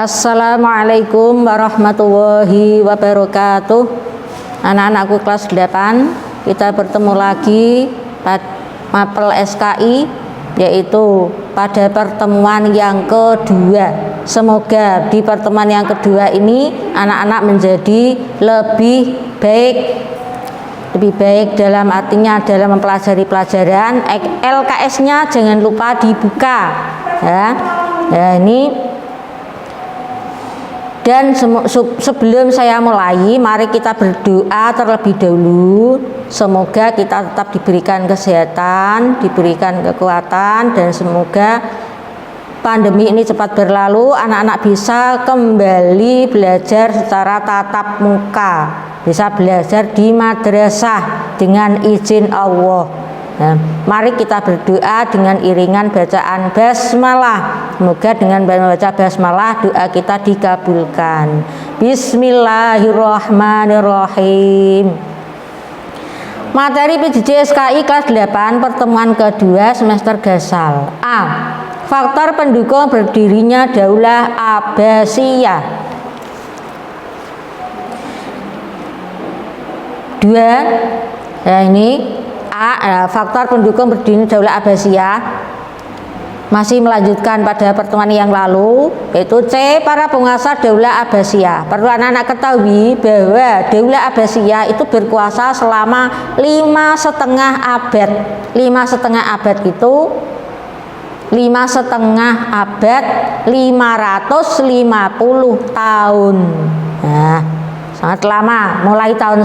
Assalamualaikum warahmatullahi wabarakatuh. Anak-anakku kelas 8, kita bertemu lagi pada mapel SKI, yaitu pada pertemuan yang kedua. Semoga di pertemuan yang kedua ini anak-anak menjadi lebih baik dalam artinya dalam mempelajari pelajaran. LKS-nya jangan lupa dibuka ya. Ini. Dan sebelum saya mulai, mari kita berdoa terlebih dahulu. Semoga kita tetap diberikan kesehatan, diberikan kekuatan, dan semoga pandemi ini cepat berlalu. Anak-anak bisa kembali belajar secara tatap muka, bisa belajar di madrasah dengan izin Allah. Nah, mari kita berdoa dengan iringan bacaan basmalah. Semoga dengan membaca basmalah doa kita dikabulkan. Bismillahirrahmanirrahim. Materi PJJ SKI kelas 8 pertemuan kedua semester Gasal. A. Faktor pendukung berdirinya Daulah Abbasiyah. 2. Ya ini A. Faktor pendukung berdirinya Daulah Abbasiyah. Masih melanjutkan pada pertemuan yang lalu, yaitu C. Para penguasa Daulah Abbasiyah. Perlu anak-anak ketahui bahwa Daulah Abbasiyah itu berkuasa selama 5,5 abad. 5,5 abad itu 5,5 abad 550 tahun. Nah, sangat lama, mulai tahun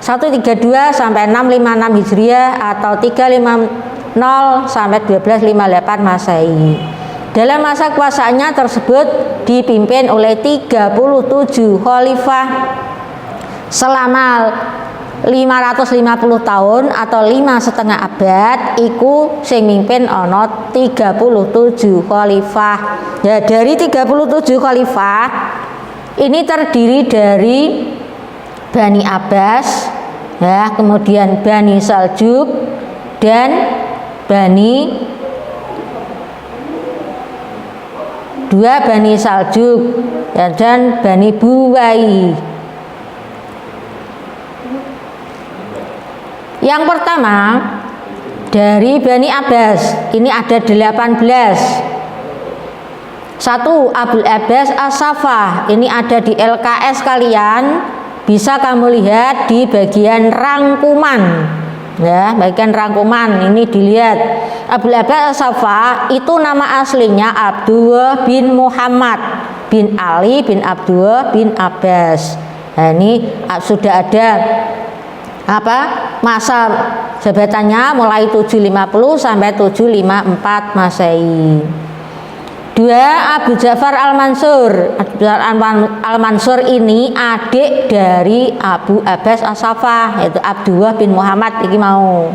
132 sampai 656 Hijriah atau 350 sampai 1258 Masehi. Dalam masa kuasaannya tersebut dipimpin oleh 37 khalifah selama 550 tahun atau 5,5 abad. Iku sing mimpin ana 37 khalifah. Ya, dari 37 khalifah ini terdiri dari Bani Abbas, ya, kemudian Bani Saljuk dan Bani Saljuk ya, dan Bani Buwai. Yang pertama dari Bani Abbas ini ada 18. 1. Abul Abbas As-Saffah, ini ada di LKS kalian. Bisa kamu lihat di bagian rangkuman, ya, bagian rangkuman ini dilihat. Abul Abbas As-Saffah itu nama aslinya Abdullah bin Muhammad bin Ali bin Abdullah bin Abbas. Nah, ini sudah ada masa jabatannya mulai 750 sampai 754 Masehi. 2. Abu Ja'far Al-Mansur. Abu Ja'far Al-Mansur ini adik dari Abu Abbas As-Saffah, yaitu Abdullah bin Muhammad iki mau.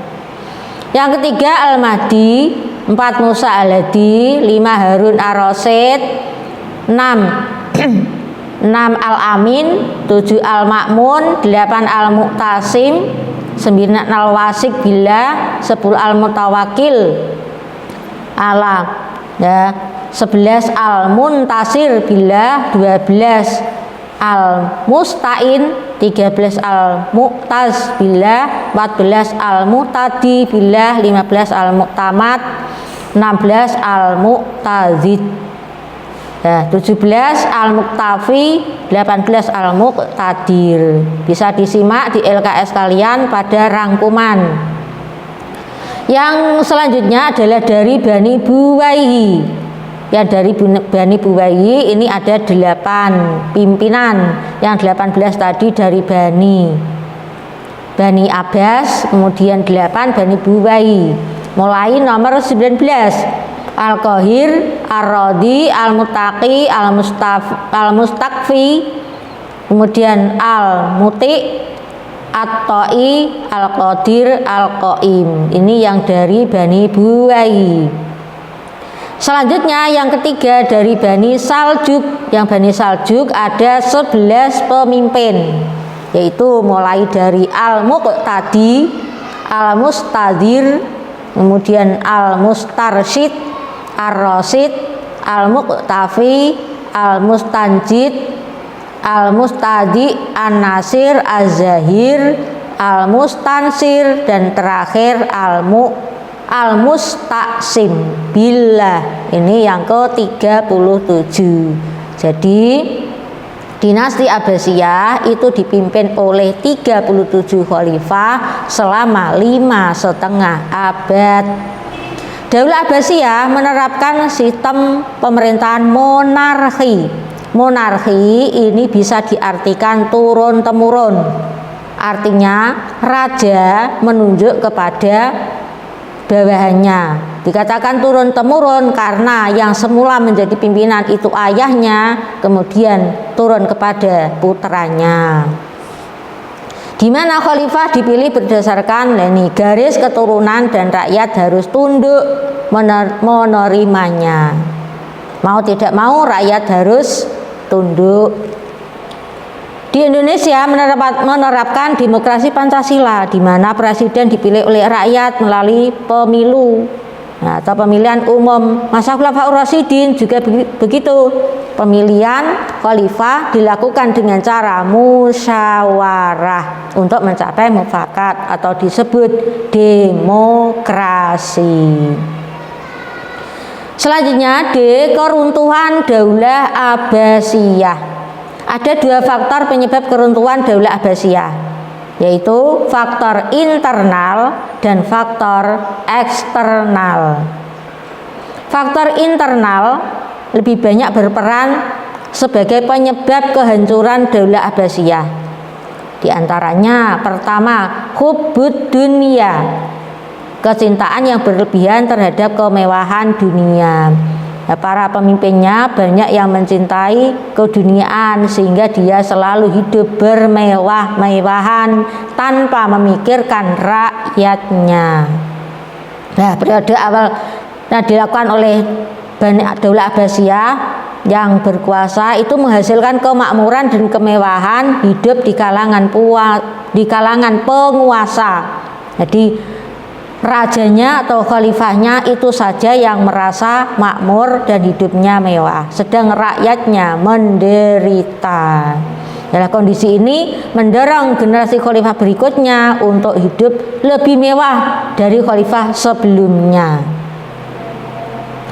Yang ketiga Al-Mahdi. 4. Musa Al-Hadi. 5. Harun Ar-Rasyid. 6. Al-Amin. 7. Al-Ma'mun. 8. Al-Mu'tasim. 9. Al-Wasik Billah. 10. Al-Mutawakil Allah, ya. 11 Al-Muntasir Billah. 12 Al-Musta'in. 13 Al-Mu'taz Billah. 14 Al-Mu'tadi Billah. 15 Al-Mu'tamad. 16 Al-Mu'tazid, ya. 17 Al-Muktafi. 18 Al-Muqtadir. Bisa disimak di LKS kalian pada rangkuman. Yang selanjutnya adalah dari Bani Buwaihi. Ya, dari Bani Buwaihi ini ada 8 pimpinan. Yang 18 tadi dari Bani Abbas, kemudian 8 Bani Buwaihi. Mulai nomor 19 Al-Qahir, Ar-Radi, Al-Muttaqi, Al-Mustakfi, kemudian Al-Muti, At-Ta'i, Al-Qadir, Al-Qaim. Ini yang dari Bani Buwaihi. Selanjutnya yang ketiga dari Bani Saljuk. Yang Bani Saljuk ada 11 pemimpin, yaitu mulai dari Al-Muqtadi, Al-Mustadir, kemudian Al-Mustarsyid, Ar-Rasyid, Al-Muqtafi, Al-Mustanjid, Al-Mustadi, An-Nasir, Az-Zahir, Al-Mustansir, dan terakhir Al-Mustaqsim billah. Ini yang ke-37. Jadi dinasti Abbasiyah itu dipimpin oleh 37 khalifah selama 5,5 abad. Daulah Abbasiyah menerapkan sistem pemerintahan monarki. Monarki ini bisa diartikan turun-temurun. Artinya raja menunjuk kepada bawahannya. Dikatakan turun-temurun karena yang semula menjadi pimpinan itu ayahnya, kemudian turun kepada putranya. Di mana khalifah dipilih berdasarkan garis keturunan dan rakyat harus tunduk menerimanya. Mau tidak mau rakyat harus tunduk. Di Indonesia menerapkan demokrasi Pancasila, di mana presiden dipilih oleh rakyat melalui pemilu atau pemilihan umum. Masa Khulafaur Rasyidin juga begitu. Pemilihan khalifah dilakukan dengan cara musyawarah untuk mencapai mufakat atau disebut demokrasi. Selanjutnya, keruntuhan Daulah Abbasiyah. Ada 2 faktor penyebab keruntuhan Daulah Abbasiyah, yaitu faktor internal dan faktor eksternal. Faktor internal lebih banyak berperan sebagai penyebab kehancuran Daulah Abbasiyah. Di antaranya pertama, hubbud dunia, kecintaan yang berlebihan terhadap kemewahan dunia. Para pemimpinnya banyak yang mencintai keduniaan sehingga dia selalu hidup bermewah-mewahan tanpa memikirkan rakyatnya. Periode awal dilakukan oleh Daulah Abbasiyah yang berkuasa itu menghasilkan kemakmuran dan kemewahan hidup di kalangan penguasa. Jadi rajanya atau khalifahnya itu saja yang merasa makmur dan hidupnya mewah, sedang rakyatnya menderita. Dalam kondisi ini mendorong generasi khalifah berikutnya untuk hidup lebih mewah dari khalifah sebelumnya.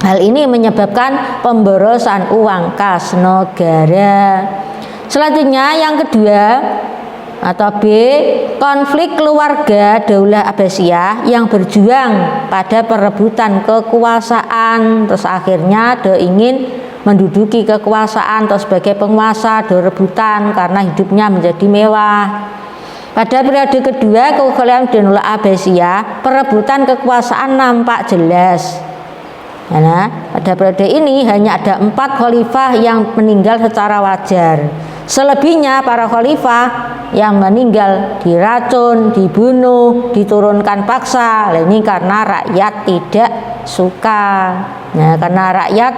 Hal ini menyebabkan pemborosan uang kas negara. Selanjutnya yang kedua atau B, konflik keluarga Daulah Abbasiyah yang berjuang pada perebutan kekuasaan, terus akhirnya ingin menduduki kekuasaan atau sebagai penguasa, rebutan karena hidupnya menjadi mewah. Pada periode kedua kekhalifahan Daulah Abbasiyah, perebutan kekuasaan nampak jelas. Pada periode ini hanya ada 4 khalifah yang meninggal secara wajar. Selebihnya para khalifah yang meninggal diracun, dibunuh, diturunkan paksa. Ini karena rakyat tidak suka. Karena rakyat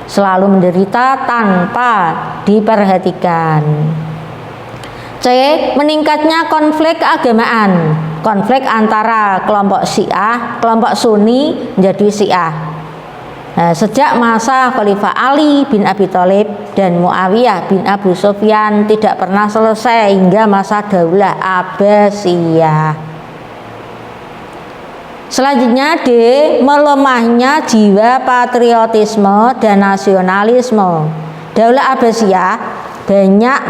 selalu menderita tanpa diperhatikan. C. Meningkatnya konflik keagamaan. Konflik antara kelompok Syiah, kelompok Sunni menjadi Syiah. Sejak masa Khalifah Ali bin Abi Thalib dan Muawiyah bin Abu Sufyan tidak pernah selesai hingga masa Daulah Abbasiyah. Selanjutnya D. Melemahnya jiwa patriotisme dan nasionalisme. Daulah Abbasiyah banyak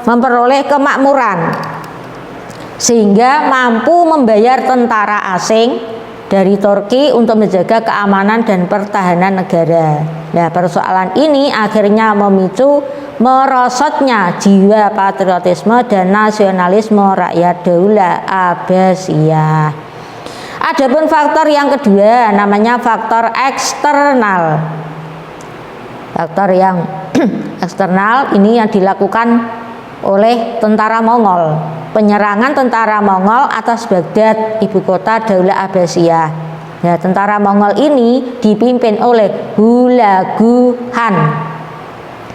memperoleh kemakmuran sehingga mampu membayar tentara asing dari Turki untuk menjaga keamanan dan pertahanan negara. Persoalan ini akhirnya memicu merosotnya jiwa patriotisme dan nasionalisme rakyat Daulah Abbasiyah. Adapun faktor yang kedua namanya faktor eksternal. Faktor yang eksternal ini yang dilakukan oleh tentara Mongol. Penyerangan tentara Mongol atas Baghdad, ibu kota Daulah Abbasiyah. Tentara Mongol ini dipimpin oleh Hulagu Han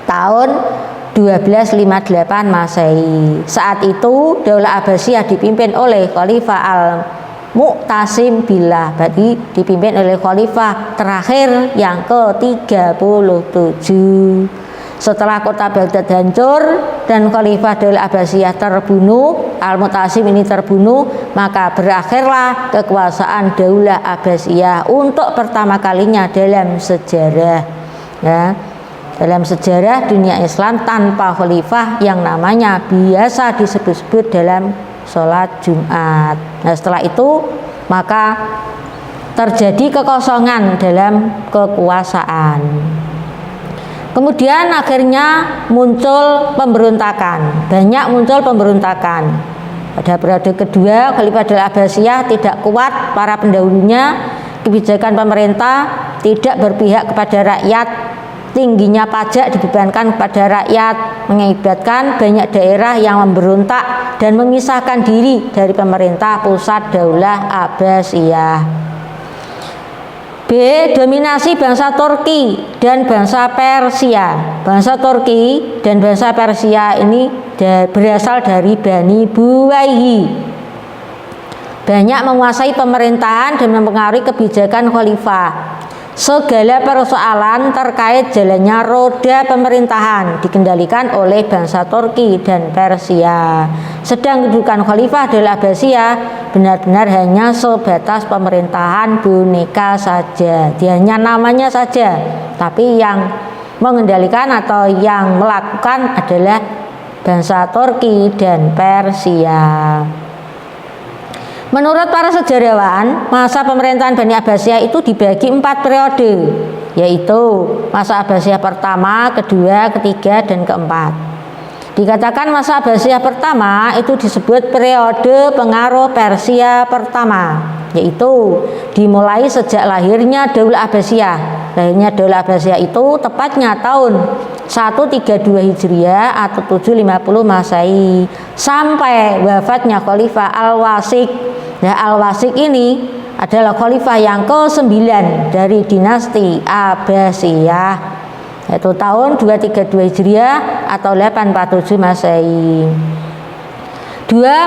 tahun 1258 Masehi. Saat itu Daulah Abbasiyah dipimpin oleh Khalifah Al-Mu'tasim billah, berarti dipimpin oleh khalifah terakhir yang ke-37. Setelah kota Baghdad hancur dan Khalifah Daulah Abbasiyah terbunuh, Al-Mu'tasim ini terbunuh, maka berakhirlah kekuasaan Daulah Abbasiyah untuk pertama kalinya dalam sejarah. Ya, dalam sejarah dunia Islam tanpa khalifah yang namanya biasa disebut-sebut dalam sholat Jumat. Nah, setelah itu maka terjadi kekosongan dalam kekuasaan. Kemudian akhirnya muncul pemberontakan, banyak muncul pemberontakan. Pada periode kedua Khalifah Daulah Abbasiyah tidak kuat para pendahulunya, kebijakan pemerintah tidak berpihak kepada rakyat, tingginya pajak dibebankan kepada rakyat, mengakibatkan banyak daerah yang memberontak dan memisahkan diri dari pemerintah pusat Daulah Abbasiyah. B. Dominasi bangsa Turki dan bangsa Persia. Bangsa Turki dan bangsa Persia ini berasal dari Bani Buwayhi. Banyak menguasai pemerintahan dan mempengaruhi kebijakan khalifah. Segala persoalan terkait jalannya roda pemerintahan dikendalikan oleh bangsa Turki dan Persia. Sedang kedudukan Khalifah Daulah Abbasiyah benar-benar hanya sebatas pemerintahan boneka saja. Dia hanya namanya saja, tapi yang mengendalikan atau yang melakukan adalah bangsa Turki dan Persia. Menurut para sejarawan, masa pemerintahan Bani Abbasiyah itu dibagi 4 periode, yaitu masa Abbasiyah pertama, kedua, ketiga, dan keempat. Dikatakan masa Abbasiyah pertama itu disebut periode pengaruh Persia pertama, yaitu dimulai sejak lahirnya Daulah Abbasiyah. Lahirnya Daulah Abbasiyah itu tepatnya tahun 132 Hijriah atau 750 Masehi sampai wafatnya Khalifah Al-Wasik. Nah, Al-Wasik ini adalah khalifah yang ke-9 dari dinasti Abbasiyah, yaitu tahun 232 Hijriah atau 847 Masehi.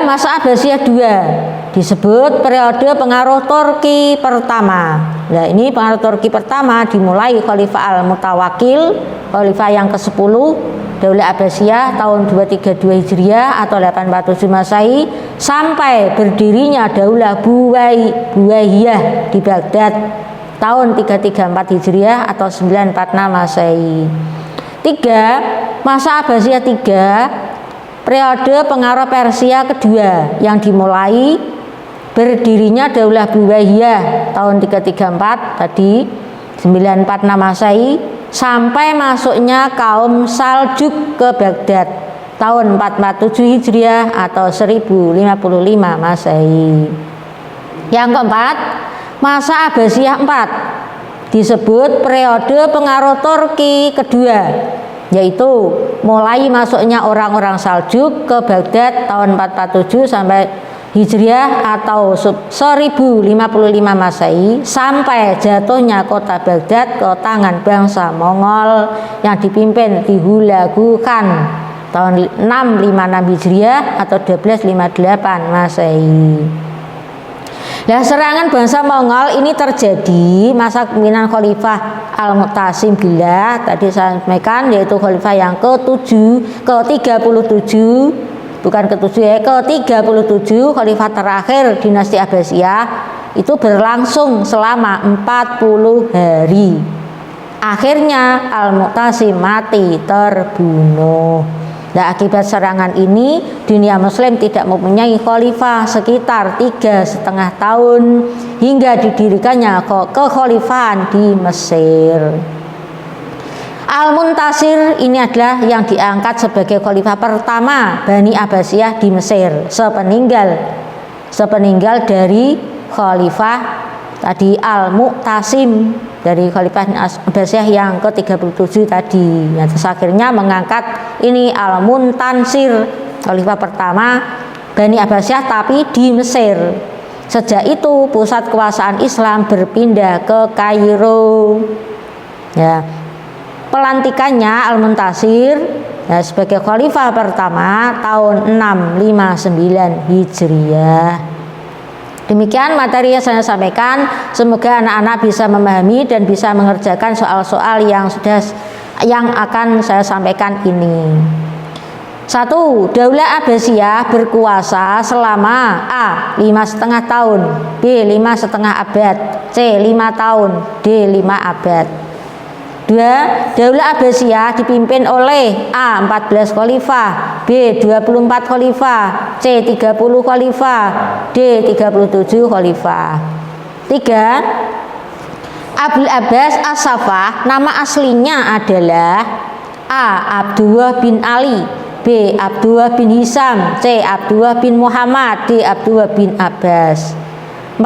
Masa Abbasiyah 2 disebut periode pengaruh Turki pertama. Nah, ini pengaruh Turki pertama dimulai Khalifah Al-Mutawakkil, khalifah yang ke-10 Daulah Abbasiyah tahun 232 Hijriah atau 847 Masehi sampai berdirinya Daulah Buwayyah di Baghdad tahun 334 Hijriah atau 946 Masehi. 3. Masa Abbasiyah 3, periode pengaruh Persia kedua yang dimulai berdirinya Daulah Buwayyah tahun 334 tadi 946 Masehi sampai masuknya kaum Saljuk ke Baghdad tahun 447 Hijriah atau 1055 Masehi. Yang keempat, masa Abbasiyah 4 disebut periode pengaruh Turki kedua, yaitu mulai masuknya orang-orang Saljuk ke Baghdad tahun 447 sampai Hijriah atau 1055 Masehi sampai jatuhnya kota Baghdad ke tangan bangsa Mongol yang dipimpin di Hulagu Khan tahun 656 Hijriah atau 1258 Masehi. Nah, serangan bangsa Mongol ini terjadi masa kepemimpinan Khalifah Al-Mu'tasim Billah tadi saya sampaikan, yaitu khalifah yang ke-37 bukan ke-7 ya, ke-37 khalifah terakhir dinasti Abbasiyah itu berlangsung selama 40 hari. Akhirnya Al-Mu'tasim mati terbunuh. Nah, akibat serangan ini dunia muslim tidak mempunyai khalifah sekitar 3,5 tahun hingga didirikannya kekhalifahan di Mesir. Al-Muntasir ini adalah yang diangkat sebagai khalifah pertama Bani Abbasiyah di Mesir sepeninggal dari khalifah tadi Al-Mu'tasim dari khalifah Abbasiyah yang ke-37 tadi. Nah, terus akhirnya mengangkat ini Al-Muntansir khalifah pertama Bani Abbasiyah tapi di Mesir. Sejak itu pusat kekuasaan Islam berpindah ke Kairo. Ya. Pelantikannya Al-Muntasir sebagai khalifah pertama tahun 659 Hijriah. Demikian materi yang saya sampaikan. Semoga anak-anak bisa memahami dan bisa mengerjakan soal-soal yang sudah yang akan saya sampaikan ini. 1. Daulah Abbasiyah berkuasa selama A. 5,5 tahun, B. 5,5 abad, C. 5 tahun, D. 5 abad. 2. Daulah Abbasiyah dipimpin oleh A. 14 khalifah, B. 24 khalifah, C. 30 khalifah, D. 37 khalifah. 3. Abul Abbas As-Saffah nama aslinya adalah A. Abdullah bin Ali, B. Abdullah bin Hisam, C. Abdullah bin Muhammad, D. Abdullah bin Abbas. 4.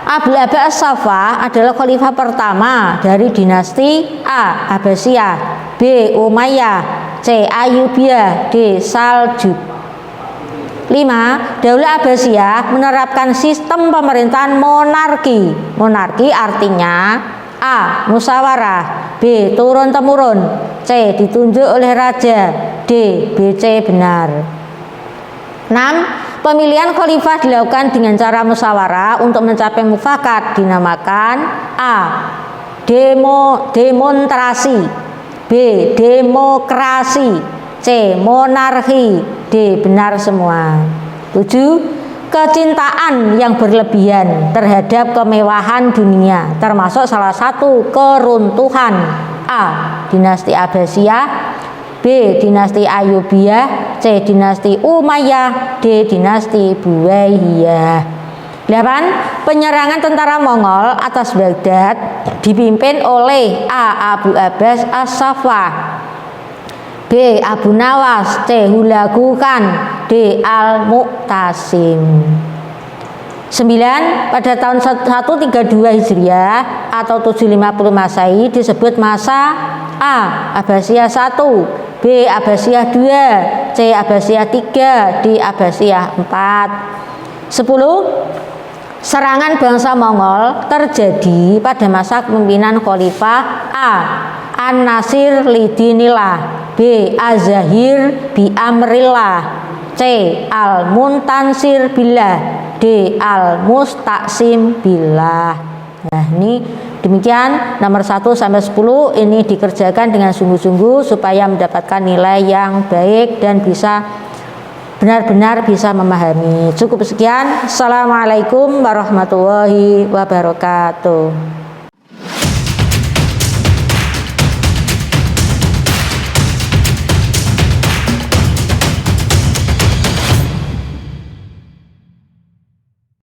Abul Abbas As-Saffah adalah khalifah pertama dari dinasti A. Abbasiyah, B. Umayyah, C. Ayyubiyah, D. Saljuk. 5. Daulah Abbasiyah menerapkan sistem pemerintahan monarki. Monarki artinya A. Musyawarah, B. Turun-temurun, C. Ditunjuk oleh raja, D. BC benar. 6. Pemilihan khalifah dilakukan dengan cara musyawarah untuk mencapai mufakat dinamakan A. Demonstrasi, B. Demokrasi, C. Monarki, D. Benar semua. 7. Kecintaan yang berlebihan terhadap kemewahan dunia termasuk salah satu keruntuhan A. Dinasti Abbasiyah, B. Dinasti Ayyubiyah, C. Dinasti Umayyah, D. Dinasti Buwayyah. 8. Penyerangan tentara Mongol atas Baghdad dipimpin oleh A. Abu Abbas As-Saffah, B. Abu Nawas, C. Hulagu Khan, D. Al-Mu'tasim. 9. Pada tahun 132 Hijriah atau 750 Masehi disebut masa A. Abbasiyah 1, B. Abbasiyah 2, C. Abbasiyah 3, D. Abbasiyah 4. 10. Serangan bangsa Mongol terjadi pada masa kepemimpinan Khalifah A. An-Nasir Lidinillah, B. Az-Zahir bi Amrillah, C. Al-Muntansir billah, D. Al-Mustaqsim billah. Nah, ini demikian nomor 1 sampai 10 ini dikerjakan dengan sungguh-sungguh supaya mendapatkan nilai yang baik dan bisa benar-benar bisa memahami. Cukup sekian. Assalamualaikum warahmatullahi wabarakatuh.